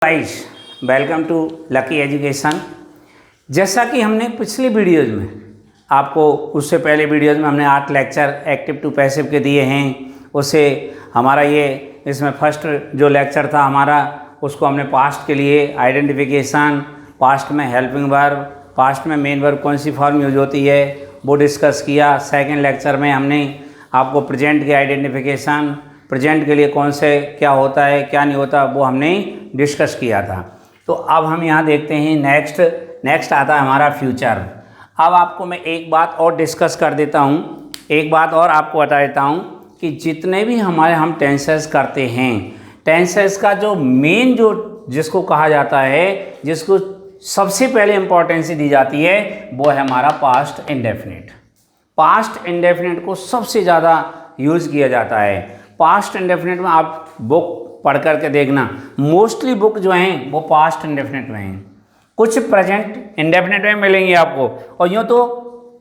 Guys, welcome to lucky education. जैसा कि हमने पिछले वीडियोज़ में आपको उससे पहले वीडियोज़ में हमने 8 लेक्चर एक्टिव टू पैसिव के दिए हैं। उससे हमारा ये इसमें फर्स्ट जो लेक्चर था हमारा, उसको हमने पास्ट के लिए आइडेंटिफिकेशन, पास्ट में हेल्पिंग वर्ब, पास्ट में मेन वर्ब कौन सी फॉर्म यूज होती है वो डिस्कस किया। सेकेंड लेक्चर में हमने आपको प्रेजेंट के आइडेंटिफिकेशन, प्रेजेंट के लिए कौन से क्या होता है क्या नहीं होता वो हमने डिस्कस किया था। तो अब हम यहाँ देखते हैं नेक्स्ट आता है हमारा फ्यूचर। अब आपको मैं एक बात और डिस्कस कर देता हूँ, एक बात और आपको बता देता हूँ कि जितने भी हम टेंसेस करते हैं, टेंसेस का जो मेन जो जिसको कहा जाता है, जिसको सबसे पहले इम्पोर्टेंस दी जाती है वो है हमारा पास्ट इंडेफिनिट। पास्ट इंडेफिनिट को सबसे ज़्यादा यूज़ किया जाता है। पास्ट इंडेफिनिट में आप बुक पढ़ करके देखना, मोस्टली बुक जो हैं वो पास्ट इंडेफिनिट में हैं, कुछ प्रेजेंट इंडेफिनिट में मिलेंगे आपको, और यूँ तो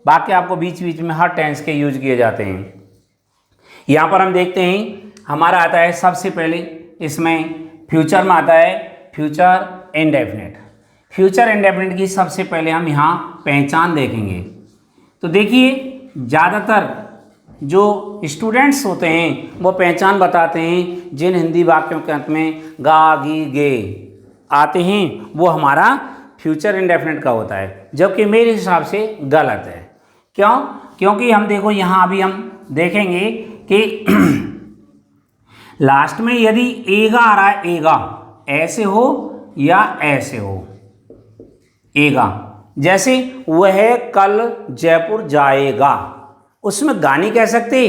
बाकी आपको बीच बीच में हर टेंस के यूज किए जाते हैं। यहाँ पर हम देखते हैं हमारा आता है सबसे पहले इसमें फ्यूचर में आता है फ्यूचर इंडेफिनिट। फ्यूचर इंडेफिनिट की सबसे पहले हम यहाँ पहचान देखेंगे। तो देखिए, ज़्यादातर जो स्टूडेंट्स होते हैं वो पहचान बताते हैं जिन हिंदी वाक्यों के अंत में गा गी गे आते हैं वो हमारा फ्यूचर इंडेफिनिट का होता है, जबकि मेरे हिसाब से गलत है। क्यों? क्योंकि हम देखो यहाँ अभी हम देखेंगे कि लास्ट में यदि एगा आ रहा है, एगा ऐसे हो या ऐसे हो, एगा जैसे वह कल जयपुर जाएगा, उसमें गाने कह सकते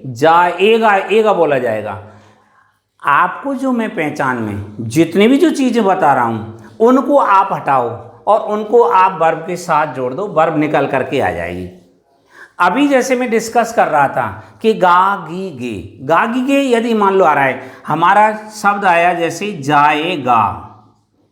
जाएगा, एगा बोला जाएगा। आपको जो मैं पहचान में जितनी भी जो चीज़ें बता रहा हूँ उनको आप हटाओ और उनको आप वर्ब के साथ जोड़ दो, वर्ब निकल करके आ जाएगी। अभी जैसे मैं डिस्कस कर रहा था कि गा गी गे यदि मान लो आ रहा है, हमारा शब्द आया जैसे जाएगा,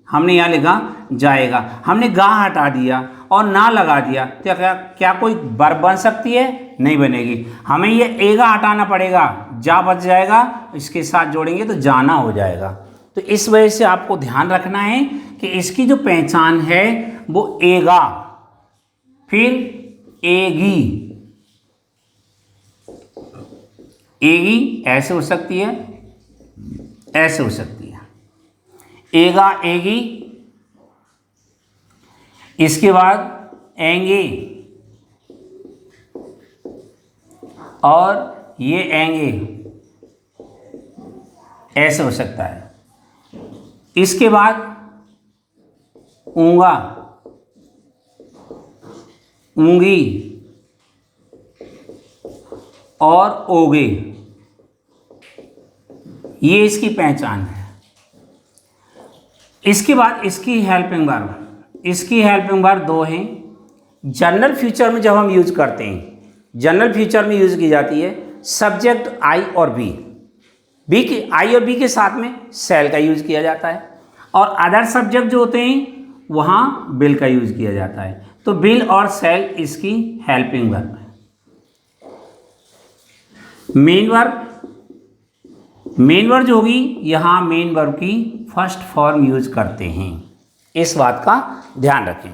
हमने यहाँ लिखा जाएगा, हमने गा हटा दिया और ना लगा दिया तो क्या कोई वर्ब बन सकती है? नहीं बनेगी। हमें ये एगा हटाना पड़ेगा, जा बच जाएगा, इसके साथ जोड़ेंगे तो जाना हो जाएगा। तो इस वजह से आपको ध्यान रखना है कि इसकी जो पहचान है वो एगा, फिर एगी, एगी ऐसे हो सकती है, ऐसे हो सकती है, एगा एगी, इसके बाद एंगे और ये एंगे ऐसे हो सकता है। इसके बाद ऊंगा, ऊंगी और ओगे, ये इसकी पहचान है। इसके बाद इसकी हेल्पिंग वर्ब, इसकी हेल्पिंग वर्ब 2 हैं। जनरल फ्यूचर में जब हम यूज करते हैं, जनरल फ्यूचर में यूज की जाती है सब्जेक्ट आई और बी, के आई और बी के साथ में सेल का यूज किया जाता है, और अदर सब्जेक्ट जो होते हैं वहाँ बिल का यूज किया जाता है। तो बिल और सेल इसकी हेल्पिंग वर्ब है। मेन वर्ब जो होगी, यहाँ मेन वर्ब की फर्स्ट फॉर्म यूज करते हैं, इस बात का ध्यान रखें।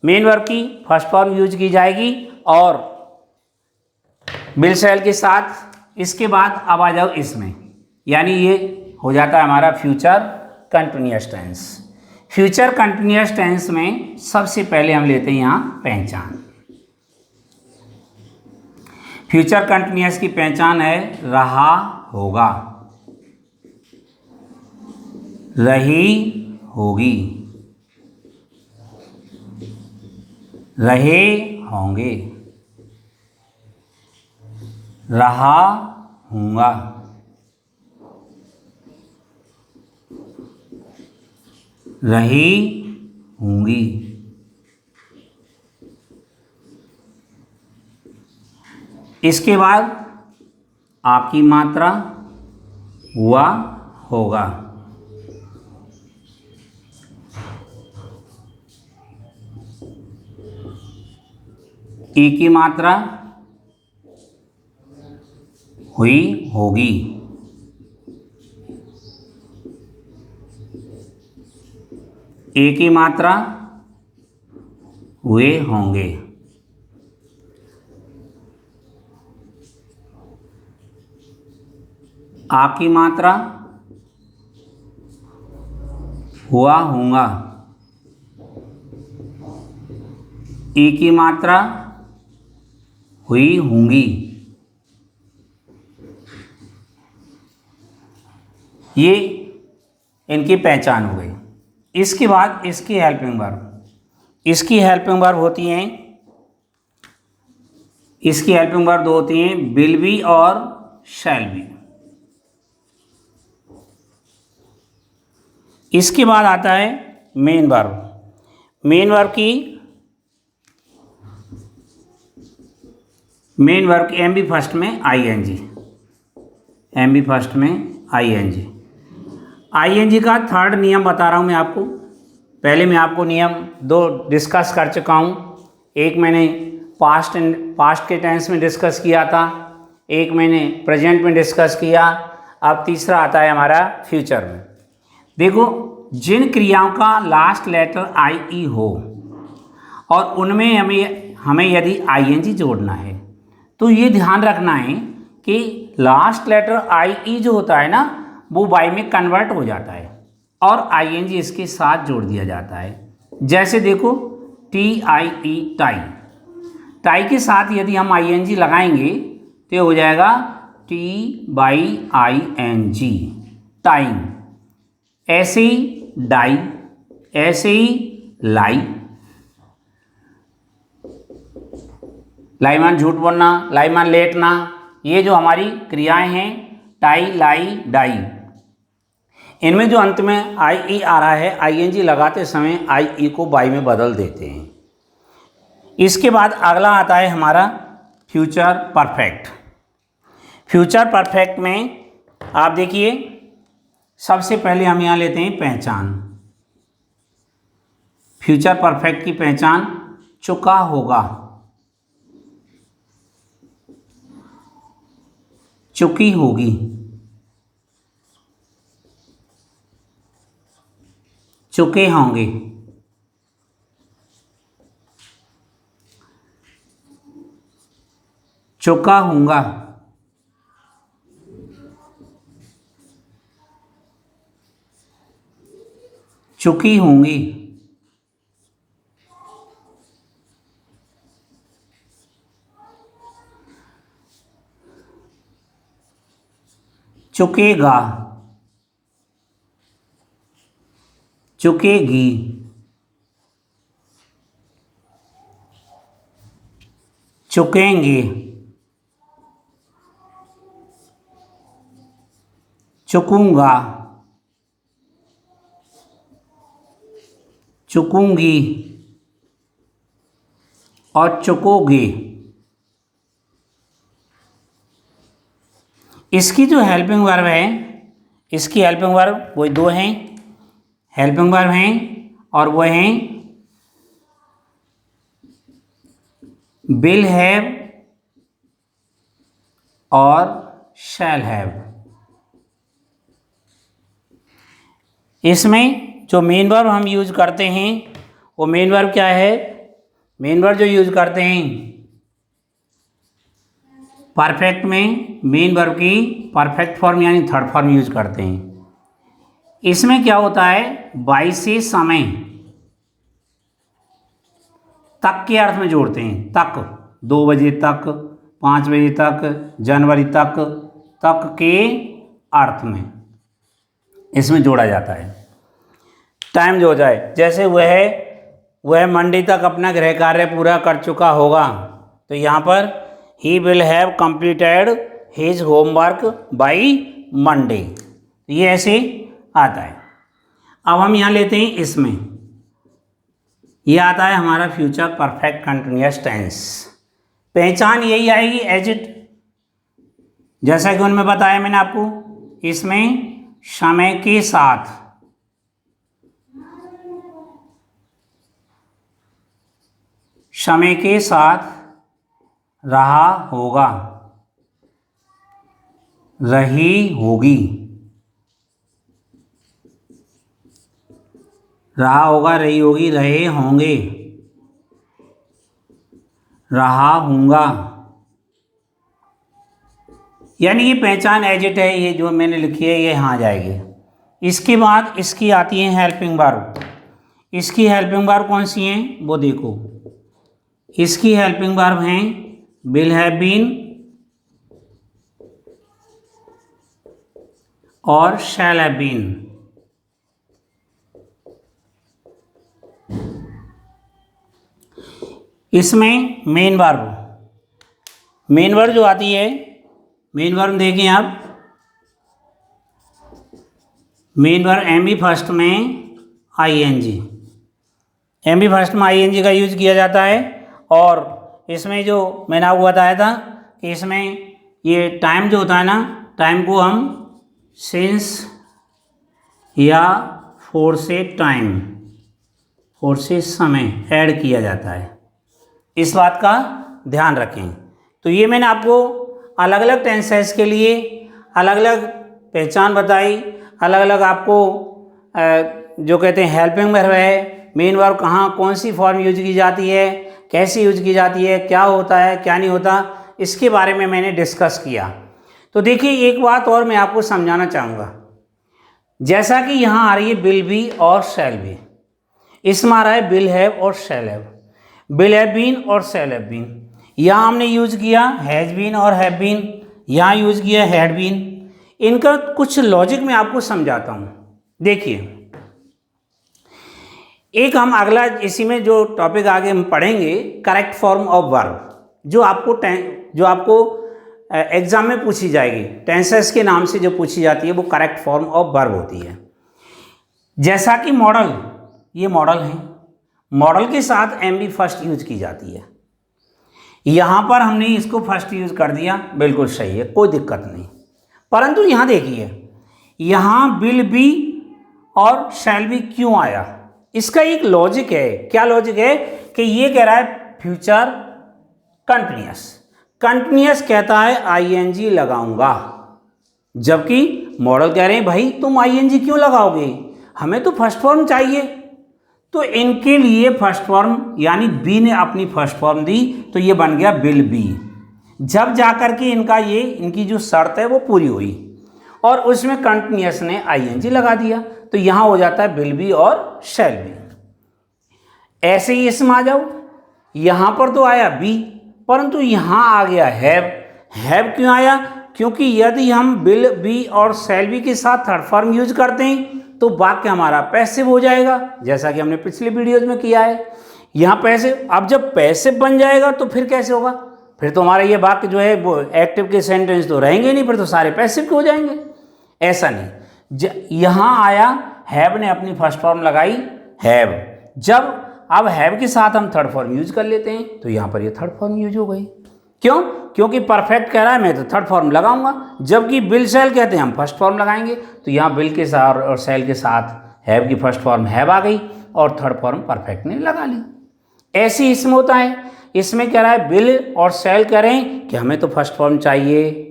मेन वर्ब की फर्स्ट फॉर्म यूज की जाएगी और बिल सेल के साथ। इसके बाद अब आ जाओ इसमें, यानी ये हो जाता है हमारा future continuous tense. Future continuous tense में सबसे पहले हम लेते हैं यहाँ पहचान। फ्यूचर कंटिन्यूअस की पहचान है रहा होगा, रही होगी, रहे होंगे, रहा हूँगा, रही हूँगी। इसके बाद आपकी मात्रा हुआ होगा, ई की मात्रा हुई होगी। ए की मात्रा हुए होंगे। आ की मात्रा हुआ होगा। ई की मात्रा हुई होंगी। ये इनकी पहचान हो गई। इसके बाद इसकी हेल्पिंग वर्ब, इसकी हेल्पिंग वर्ब होती हैं, इसकी हेल्पिंग वर्ब दो होती हैं, विल बी और शैल बी। इसके बाद आता है मेन वर्ब। मेन वर्ब की एम बी फर्स्ट में I N G, M B first में I N ji. I N जी का थर्ड नियम बता रहा हूँ मैं आपको। पहले मैं आपको नियम दो डिस्कस कर चुका हूँ। एक मैंने पास्ट के टेंस में डिस्कस किया था, एक मैंने प्रेजेंट में डिस्कस किया, अब तीसरा आता है हमारा फ्यूचर में। देखो, जिन क्रियाओं का लास्ट लेटर आई ई हो और उनमें हमें यदि आई एन जी जोड़ना है तो ये ध्यान रखना है कि लास्ट लेटर आई ई जो होता है ना वो वाई में कन्वर्ट हो जाता है और आई एन जी इसके साथ जोड़ दिया जाता है। जैसे देखो, T I E tie, tie के साथ यदि हम आई एन जी लगाएंगे तो हो जाएगा T Y I N G, time. ऐसे ही डाई, ऐसे ही लाई, लाईमान झूठ बोलना, लाईमान लेटना, ये जो हमारी क्रियाएं हैं टाई लाई डाई, इनमें जो अंत में आई ई आ रहा है, आई एन जी लगाते समय आई ई को बाई में बदल देते हैं। इसके बाद अगला आता है हमारा फ्यूचर परफेक्ट। फ्यूचर परफेक्ट में आप देखिए, सबसे पहले हम यहाँ लेते हैं पहचान। फ्यूचर परफेक्ट की पहचान चुका होगा, चुकी होगी, चुके होंगे, चुका होगा, चुकी होंगी, चुकेगा, चुकेगी, चुकेंगे, चुकूंगा, चुकूंगी और चुकोगे। इसकी जो हेल्पिंग वर्ब है, इसकी हेल्पिंग वर्ब वो दो हैं, हेल्पिंग वर्ब हैं और वो हैं विल हैव और शैल हैव। इसमें जो मेन वर्ब हम यूज करते हैं वो मेन वर्ब क्या है, मेन वर्ब जो यूज करते हैं परफेक्ट में, मेन वर्ब की परफेक्ट फॉर्म यानी थर्ड फॉर्म यूज करते हैं। इसमें क्या होता है, बाई से समय तक के अर्थ में जोड़ते हैं। तक 2 बजे तक, 5 बजे तक, जनवरी तक, तक के अर्थ में इसमें जोड़ा जाता है। टाइम जो हो जाए, जैसे वह मंडे तक अपना गृह कार्य पूरा कर चुका होगा, तो यहाँ पर he will have completed his homework by Monday, ये ऐसे आता है। अब हम यहाँ लेते हैं, इसमें ये आता है हमारा फ्यूचर परफेक्ट कंटिन्यूअस टेंस। पहचान यही आएगी एज इट, जैसा कि उनमें बताया मैंने आपको। इसमें समय के साथ, समय के साथ रहा होगा, रही होगी, रहा होगा, रही होगी, रहे होंगे, रहा हूँगा, यानी ये पहचान एज इट है, ये जो मैंने लिखी है ये यहाँ जाएगी। इसके बाद इसकी आती है हेल्पिंग वर्ब। इसकी हेल्पिंग वर्ब कौन सी हैं वो देखो। इसकी हेल्पिंग वर्ब हैं विल हैव बीन और शैल हैव बीन। इसमें मेन वर्ब जो आती है, मेन वर्ब देखें आप, main verb M B first में आईएनजी, एम बी फर्स्ट में आईएनजी का यूज किया जाता है। और इसमें जो मैंने आपको बताया था कि इसमें ये टाइम जो होता है ना, टाइम को हम सिंस या फोर से टाइम, फोर से समय ऐड किया जाता है, इस बात का ध्यान रखें। तो ये मैंने आपको अलग अलग टेंसेस के लिए अलग अलग पहचान बताई, अलग अलग आपको जो कहते हैं हेल्पिंग वर्ब है, मेन वर्ब कहाँ कौन सी फॉर्म यूज की जाती है, कैसे यूज की जाती है, क्या होता है क्या नहीं होता, इसके बारे में मैंने डिस्कस किया। तो देखिए एक बात और मैं आपको समझाना चाहूँगा। जैसा कि यहाँ आ रही है विल बी और शैल बी, इसमें आ रहा है विल हैव और shall have, will have been और शैल हैव बीन। यहाँ हमने यूज किया हैज़ बीन और हैव बीन, यहाँ यूज किया हैड बीन। इनका कुछ लॉजिक मैं आपको समझाता हूँ। देखिए एक हम अगला इसी में जो टॉपिक आगे हम पढ़ेंगे करेक्ट फॉर्म ऑफ वर्ब, जो आपको एग्जाम में पूछी जाएगी, टेंसेस के नाम से जो पूछी जाती है वो करेक्ट फॉर्म ऑफ वर्ब होती है। जैसा कि मॉडल, ये मॉडल है, मॉडल के साथ एम बी फर्स्ट यूज की जाती है। यहाँ पर हमने इसको फर्स्ट यूज कर दिया, बिल्कुल सही है, कोई दिक्कत नहीं। परंतु यहाँ देखिए, यहाँ विल बी और शैल बी क्यों आया, इसका एक लॉजिक है। क्या लॉजिक है कि ये कह रहा है फ्यूचर कंटिन्यूअस, कंटिन्यूअस कहता है आईएनजी लगाऊंगा, जबकि मॉडल कह रहे हैं भाई तुम आईएनजी क्यों लगाओगे, हमें तो फर्स्ट फॉर्म चाहिए। तो इनके लिए फर्स्ट फॉर्म यानी बी ने अपनी फर्स्ट फॉर्म दी, तो ये बन गया विल बी। जब जाकर के इनकी जो शर्त है वो पूरी हुई और उसमें कंटिन्यूअस ने आईएनजी लगा दिया, तो यहाँ हो जाता है विल बी और शैल बी। ऐसे ही इसमें आ जाओ, यहाँ पर तो आया बी, परंतु यहाँ आ गया हैव। हैव क्यों आया, क्योंकि यदि हम विल बी और शैल बी के साथ थर्ड फॉर्म यूज करते हैं तो वाक्य हमारा पैसिव हो जाएगा, जैसा कि हमने पिछले वीडियोज में किया है। यहाँ पैसिव, अब जब पैसिव बन जाएगा तो फिर कैसे होगा, फिर तो हमारा ये वाक्य जो है वो एक्टिव के सेंटेंस तो रहेंगे नहीं, फिर तो सारे पैसिव के हो जाएंगे। ऐसा नहीं, यहाँ आया हैव ने अपनी फर्स्ट फॉर्म लगाई हैव, जब अब हैव के साथ हम थर्ड फॉर्म यूज कर लेते हैं तो यहाँ पर ये थर्ड फॉर्म यूज हो गई। क्यों, क्योंकि परफेक्ट कह रहा है मैं तो थर्ड फॉर्म लगाऊंगा, जबकि विल शैल कहते हैं हम फर्स्ट फॉर्म लगाएंगे, तो यहाँ विल के साथ और शैल के साथ हैव की फर्स्ट फॉर्म हैव आ गई और थर्ड फॉर्म परफेक्ट ने लगा ली। ऐसे इसमें होता है, इसमें कह रहा है विल और शैल कह रहे हैं कि हमें तो फर्स्ट फॉर्म चाहिए,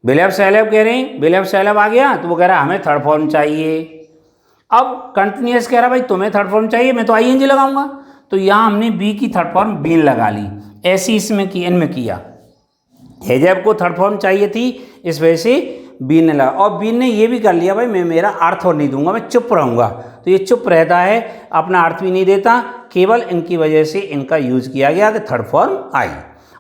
विल हैव शैल हैव कह रहे हैं, विल हैव शैल हैव आ गया तो वो कह रहा है हमें थर्ड फॉर्म चाहिए। अब कंटिन्यूअस कह रहा है भाई तुम्हें थर्ड फॉर्म चाहिए, मैं तो आईएनजी लगाऊंगा, तो यहाँ हमने बी की थर्ड फॉर्म बीन लगा ली। ऐसी इसमें इनमें किया, हैव को थर्ड फॉर्म चाहिए थी, इस वजह से बीन ने लगा, और बीन ने ये भी कर लिया भाई मैं मेरा अर्थ और नहीं दूंगा, मैं चुप रहूंगा, तो ये चुप रहता है, अपना अर्थ भी नहीं देता, केवल इनकी वजह से इनका यूज किया गया कि थर्ड फॉर्म आई,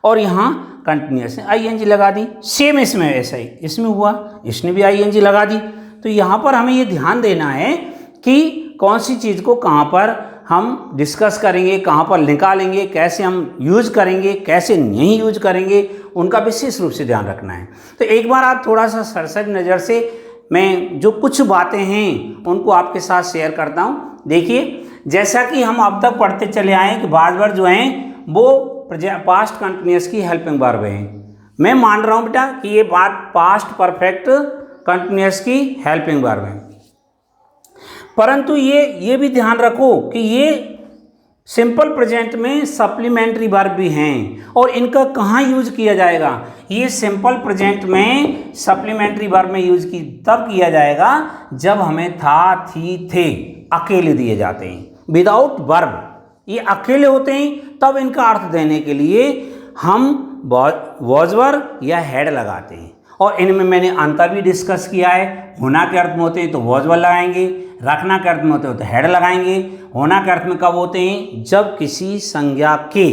और यहाँ कंटिन्यूअस ने आईएनजी लगा दी। सेम इसमें ऐसा ही इसमें हुआ, इसने भी आईएनजी लगा दी। तो यहाँ पर हमें ये ध्यान देना है कि कौन सी चीज़ को कहाँ पर हम डिस्कस करेंगे, कहाँ पर निकालेंगे, कैसे हम यूज करेंगे, कैसे नहीं यूज करेंगे, उनका विशेष रूप से ध्यान रखना है। तो एक बार आप थोड़ा सा सरसरी नज़र से मैं जो कुछ बातें हैं उनको आपके साथ शेयर करता हूँ। देखिए, जैसा कि हम अब तक पढ़ते चले आए कि बार बार जो हैं वो पास्ट कंटिन्यूअस की हेल्पिंग वर्ब हैं। मैं मान रहा हूँ बेटा कि ये बात पास्ट परफेक्ट कंटिन्यूअस की हेल्पिंग वर्ब है, परंतु ये भी ध्यान रखो कि ये सिंपल प्रेजेंट में सप्लीमेंट्री वर्ब भी हैं, और इनका कहाँ यूज किया जाएगा, ये सिंपल प्रेजेंट में सप्लीमेंट्री वर्ब में यूज की तब किया जाएगा जब हमें था, थी, थे, अकेले दिए जाते हैं, विदाउट वर्ब, ये अकेले होते हैं, तब इनका अर्थ देने के लिए हम वॉज वर्ब या हेड लगाते हैं। और इनमें मैंने अंतर भी डिस्कस किया है। होना के अर्थ में होते हैं तो वॉज वर्ब लगाएंगे, रखना के अर्थ में होते हैं तो हेड लगाएंगे। होना के अर्थ में कब होते हैं? जब किसी संज्ञा के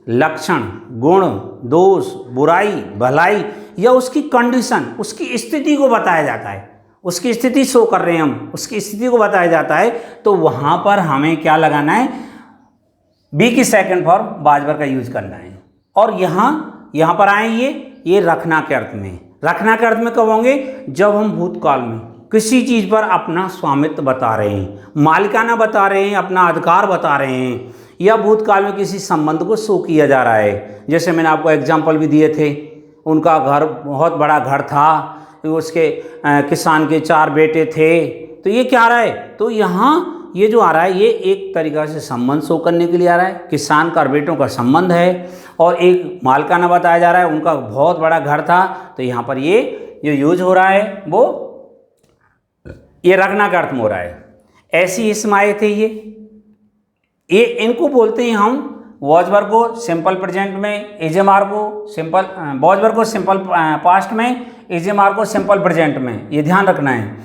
लक्षण, गुण, दोष, बुराई, भलाई या उसकी कंडीशन, उसकी स्थिति को बताया जाता है, उसकी स्थिति शो कर रहे हैं हम, उसकी स्थिति को बताया जाता है, तो वहाँ पर हमें क्या लगाना है? बी की सेकंड फॉर्म वाज वर्ब का यूज करना है। और यहाँ पर आए ये रखना के अर्थ में। रखना के अर्थ में कब होंगे? जब हम भूतकाल में किसी चीज़ पर अपना स्वामित्व बता रहे हैं, मालिकाना बता रहे हैं, अपना अधिकार बता रहे हैं, या भूतकाल में किसी संबंध को शो किया जा रहा है। जैसे मैंने आपको एग्जाम्पल भी दिए थे, उनका घर बहुत बड़ा घर था, उसके किसान के 4 बेटे थे, तो ये क्या आ रहा है? तो यहाँ ये जो आ रहा है ये एक तरीक़ा से संबंध शो करने के लिए आ रहा है। किसान का बेटों का संबंध है और एक मालिकाना बताया जा रहा है, उनका बहुत बड़ा घर था, तो यहाँ पर ये जो यूज हो रहा है वो ये रखना का अर्थ में हो रहा है। ऐसी इसमें आए थे ये इनको बोलते हैं हम वॉज वर्ब को सिंपल प्रेजेंट में, एजेमार को सिंपल, वॉज वर्ब को सिंपल पास्ट में, एजेमार को सिंपल प्रेजेंट में, ये ध्यान रखना है।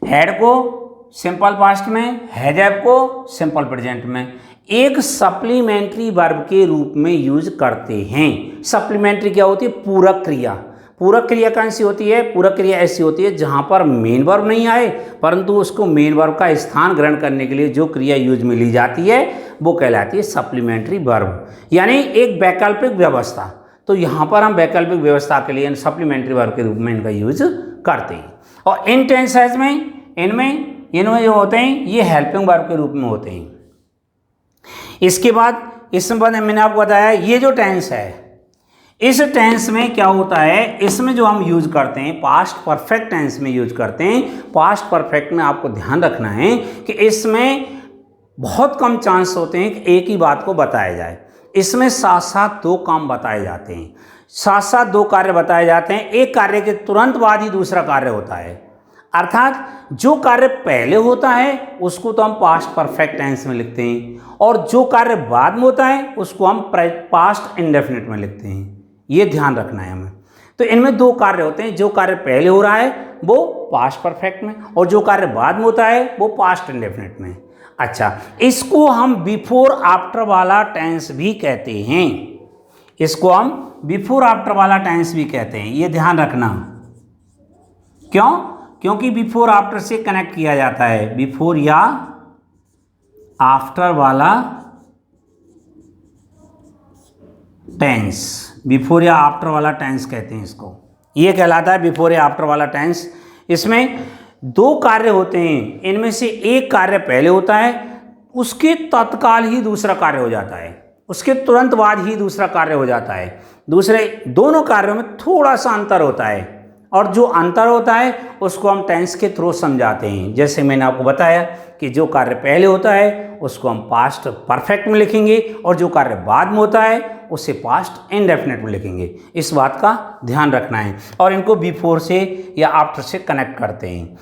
हेड को सिंपल पास्ट में, हैजैब को सिंपल प्रेजेंट में। एक सप्लीमेंट्री वर्ब के रूप में यूज करते हैं। सप्लीमेंट्री क्या होती है? पूरक क्रिया। पूरक क्रिया कौन सी होती है? पूरक क्रिया ऐसी होती है जहाँ पर मेन वर्ब नहीं आए, परंतु उसको मेन वर्ब का स्थान ग्रहण करने के लिए जो क्रिया यूज में ली जाती है वो कहलाती है सप्लीमेंट्री वर्ब, यानी एक वैकल्पिक व्यवस्था। तो यहाँ पर हम वैकल्पिक व्यवस्था के लिए सप्लीमेंट्री वर्ब के रूप में इनका यूज करते हैं। और इन टेंसेस में इनमें जो होते हैं ये हेल्पिंग वर्ब के रूप में होते हैं। इसके बाद इसमें मैंने आपको बताया ये जो टेंस है, इस टेंस में क्या होता है? इसमें जो हम यूज करते हैं पास्ट परफेक्ट टेंस में यूज करते हैं। पास्ट परफेक्ट में आपको ध्यान रखना है कि इसमें बहुत कम चांस होते हैं कि एक ही बात को बताया जाए। इसमें साथ साथ 2 काम बताए जाते हैं, साथ साथ 2 कार्य बताए जाते हैं। एक कार्य के तुरंत बाद ही दूसरा कार्य होता है, अर्थात जो कार्य पहले होता है उसको तो हम पास्ट परफेक्ट टेंस में लिखते हैं, और जो कार्य बाद में होता है उसको हम पास्ट इंडेफिनिट में लिखते हैं। ये ध्यान रखना है हमें। तो इनमें 2 कार्य होते हैं, जो कार्य पहले हो रहा है वो पास्ट परफेक्ट में, और जो कार्य बाद में होता है वो पास्ट इंडेफिनिट में। अच्छा, इसको हम बिफोर आफ्टर वाला टेंस भी कहते हैं। इसको हम बिफोर आफ्टर वाला टेंस भी कहते हैं, ये ध्यान रखना। क्यों? क्योंकि बिफोर आफ्टर से कनेक्ट किया जाता है। बिफोर या आफ्टर वाला टेंस, बिफोर या आफ्टर वाला टेंस कहते हैं इसको। ये कहलाता है बिफोर या आफ्टर वाला टेंस। इसमें 2 कार्य होते हैं, इनमें से एक कार्य पहले होता है, उसके तत्काल ही दूसरा कार्य हो जाता है, उसके तुरंत बाद ही दूसरा कार्य हो जाता है। दोनों कार्यों में थोड़ा सा अंतर होता है, और जो अंतर होता है उसको हम टेंस के थ्रू समझाते हैं। जैसे मैंने आपको बताया कि जो कार्य पहले होता है उसको हम पास्ट परफेक्ट में लिखेंगे, और जो कार्य बाद में होता है उसे पास्ट इंडेफिनिट में लिखेंगे। इस बात का ध्यान रखना है, और इनको बिफोर से या आफ्टर से कनेक्ट करते हैं।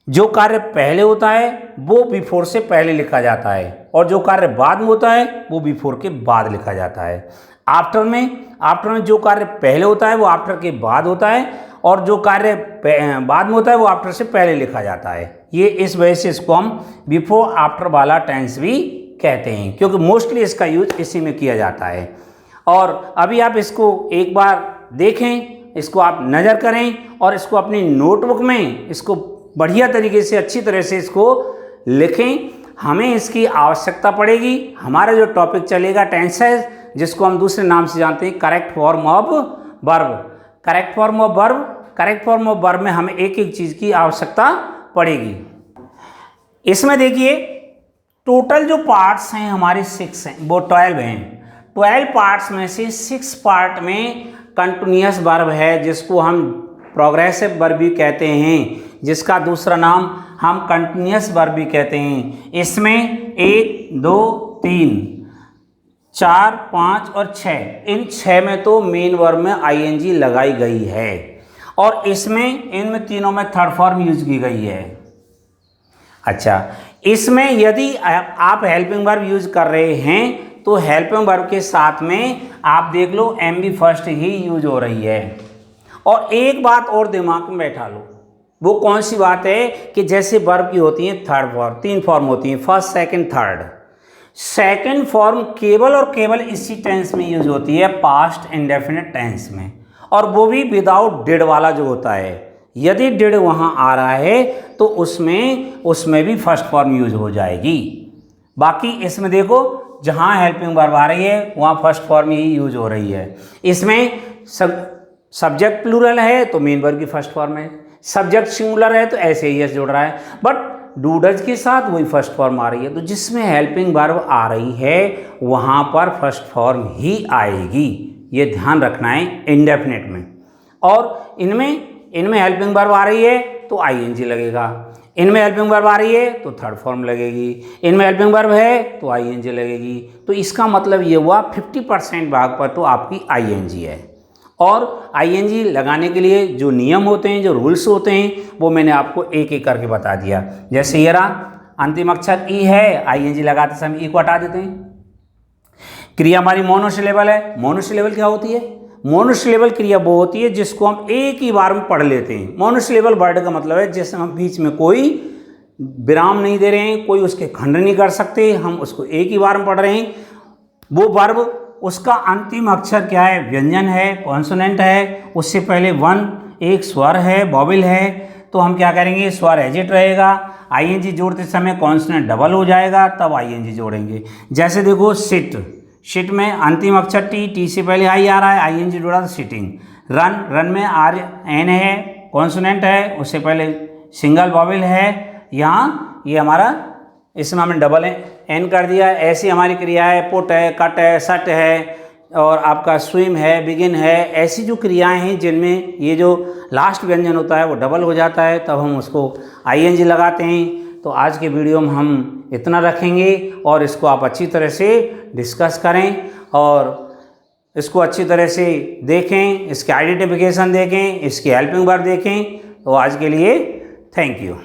जो कार्य पहले होता है वो बिफोर से पहले लिखा जाता है, और जो कार्य बाद में होता है वो बिफोर के बाद लिखा जाता है। आफ्टर में जो कार्य पहले होता है वो आफ्टर के बाद होता है, और जो कार्य बाद में होता है वो आफ्टर से पहले लिखा जाता है। ये इस वजह से इसको हम बिफोर आफ्टर वाला टेंस भी कहते हैं, क्योंकि मोस्टली इसका यूज इसी में किया जाता है। और अभी आप इसको एक बार देखें, इसको आप नज़र करें, और इसको अपनी नोटबुक में इसको बढ़िया तरीके से अच्छी तरह से इसको लिखें। हमें इसकी आवश्यकता पड़ेगी। हमारा जो टॉपिक चलेगा टेंसेस, जिसको हम दूसरे नाम से जानते हैं correct form of verb. Correct form of verb में हमें एक एक चीज़ की आवश्यकता पड़ेगी। इसमें देखिए टोटल जो पार्ट्स हैं हमारे 6 हैं, वो 12 हैं। 12 पार्ट्स में से 6 पार्ट में कंटिन्यूअस वर्ब है, जिसको हम प्रोग्रेसिव वर्ब भी कहते हैं, जिसका दूसरा नाम हम कंटिन्यूअस वर्ब भी कहते हैं। इसमें 1, 2, 3, 4, 5 और 6, इन 6 में तो मेन वर्ब में आईएनजी लगाई गई है, और इनमें तीनों में थर्ड फॉर्म यूज की गई है। अच्छा, इसमें यदि आप हेल्पिंग वर्ब यूज कर रहे हैं तो हेल्पिंग वर्ब के साथ में आप देख लो एम बी फर्स्ट ही यूज हो रही है। और एक बात और दिमाग में बैठा लो, वो कौन सी बात है कि जैसे वर्ब की होती है थर्ड फॉर्म, 3 फॉर्म होती हैं, first second third. Second form केवल और केवल इसी टेंस में यूज होती है, पास्ट इंडेफिनिट टेंस में, और वो भी विदाउट डिड वाला जो होता है। यदि डिड वहाँ आ रहा है तो उसमें भी फर्स्ट फॉर्म यूज हो जाएगी। बाकी इसमें देखो जहाँ हेल्पिंग वर्ब आ रही है वहाँ फर्स्ट फॉर्म ही यूज हो रही है। इसमें सब्जेक्ट प्लूरल है तो मेन वर्ब की फर्स्ट फॉर्म है, सब्जेक्ट सिंगुलर है तो ऐसे ही एस जुड़ रहा है, बट डूडज के साथ वही फर्स्ट फॉर्म आ रही है। तो जिसमें हेल्पिंग वर्ब आ रही है वहाँ पर फर्स्ट फॉर्म ही आएगी, ये ध्यान रखना है इंडेफिनिट में। और इनमें हेल्पिंग वर्ब आ रही है तो आईएनजी लगेगा, इनमें हेल्पिंग वर्ब आ रही है तो थर्ड फॉर्म लगेगी, इनमें हेल्पिंग वर्ब है तो आईएनजी लगेगी। तो इसका मतलब ये हुआ 50% भाग पर तो आपकी आईएनजी है। और आईएनजी लगाने के लिए जो नियम होते हैं, जो रूल्स होते हैं, वो मैंने आपको एक एक करके बता दिया। जैसे ये रहा अंतिम अक्षर ई है, आईएनजी लगाते समय ई को हटा देते हैं। क्रिया हमारी मोनोसिलेबल है। मोनोसिलेबल क्या होती है? मोनोसिलेबल क्रिया वो होती है जिसको हम एक ही बार में पढ़ लेते हैं। मोनोसिलेबल वर्ड का मतलब है जिसमें हम बीच में कोई विराम नहीं दे रहे हैं, कोई उसके खंड नहीं कर सकते, हम उसको एक ही बार में पढ़ रहे हैं। वो वर्ब, उसका अंतिम अक्षर क्या है? व्यंजन है, कॉन्सोनेंट है, उससे पहले एक स्वर है, वॉवेल है, तो हम क्या करेंगे? स्वर एजिट रहेगा। आईएनजी जोड़ते समय कॉन्सोनेंट डबल हो जाएगा, तब आईएनजी जोड़ेंगे। जैसे देखो शिट में अंतिम अक्षर टी से पहले आई आ रहा है, आईएनजी जोड़ा तो सिटिंग। रन में एन है, कॉन्सोनेंट है, उससे पहले सिंगल वॉवेल है, यहाँ ये हमारा इसमें हमने डबल एन कर दिया। ऐसी हमारी क्रिया है, पुट है, कट है, सट है, और आपका स्विम है, बिगिन है। ऐसी जो क्रियाएं हैं जिनमें ये जो लास्ट व्यंजन होता है वो डबल हो जाता है, तब हम उसको आईएनजी लगाते हैं। तो आज के वीडियो में हम इतना रखेंगे और इसको आप अच्छी तरह से डिस्कस करें और इसको अच्छी तरह से देखें, इसके आइडेंटिफिकेशन देखें, इसकी हेल्पिंग वर्ब देखें। तो आज के लिए थैंक यू।